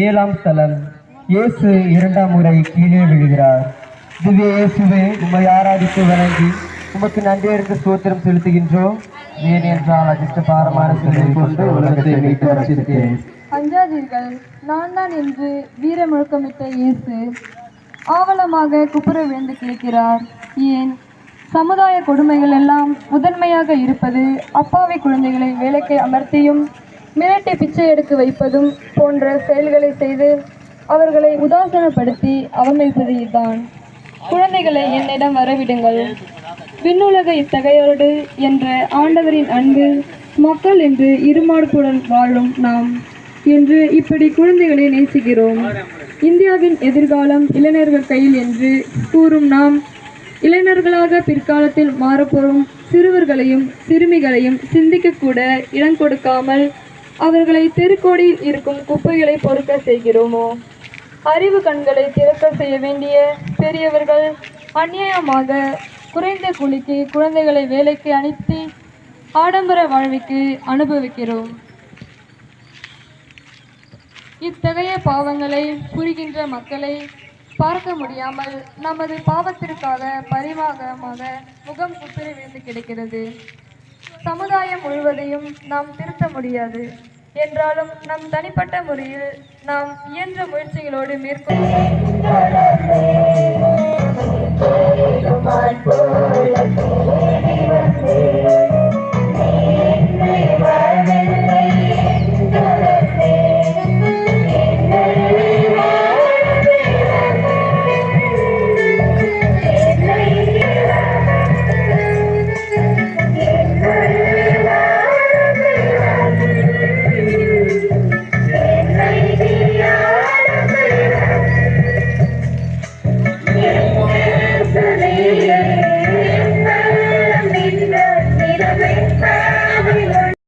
ஏழாம் ஸ்தலம். இயேசு இரண்டாம் முறை கீழே விழுகிறார். திவ்ய இயேசுவே, உம்மை ஆராதித்து வணங்கி உமக்கு நன்றியறிந்து ஸ்தோத்திரம் செலுத்துகின்றோம். ஏனென்றால் அதிர்ஷ்ட பாரமான சிலுவை கொண்டு உலகத்தை மீட்டு ரட்சித்தீர். அஞ்சாதீர்கள், நான் தான் என்று வீர முழக்கமிட்ட இயேசு ஆவலமாக குப்புற விழுந்து கேட்கிறார். ஏன் சமுதாய கொடுமைகள் எல்லாம் முதன்மையாக இருப்பது அப்பாவி குழந்தைகளை வேலைக்கு அமர்த்தியும் மிரட்டி பிச்சை எடுக்க வைப்பதும் போன்ற செயல்களை செய்து அவர்களை உதாசனப்படுத்தி அவமதிப்பதுதான். குழந்தைகளை என்னிடம் வரவிடுங்கள், விண்ணுலக இத்தகையோடு என்ற ஆண்டவரின் அன்பு மக்கள் என்று இருமாடுப்புடன் வாழும் நாம் என்று இப்படி குழந்தைகளை நேசிக்கிறோம். இந்தியாவின் எதிர்காலம் இளைஞர்கள் கையில் என்று கூறும் நாம் இளைஞர்களாக பிற்காலத்தில் மாறப்போகும் சிறுவர்களையும் சிறுமிகளையும் சிந்திக்கக்கூட இடம் கொடுக்காமல் அவர்களை தெருக்கோடியில் இருக்கும் குப்பைகளை பொறுக்க செய்கிறோமோ? அறிவு கண்களை திறக்க செய்ய வேண்டிய பெரியவர்கள் அநியாயமாக குறைந்த கூலிக்கு குழந்தைகளை வேலைக்கு அனுப்பி ஆடம்பர வாழ்வுக்கு அனுபவிக்கிறோம். இத்தகைய பாவங்களை புரிகின்ற மக்களை பார்க்க முடியாமல் நமது பாவத்திற்காக பரிவாகமாக முகம் குப்புறி விழுந்து கிடக்கிறது. சமுதாயம் முழுவதையும் நாம் திருத்த முடியாது என்றாலும் நம் தனிப்பட்ட முறையில் நாம் இயன்ற முயற்சிகளோடு மேற்கொள்ள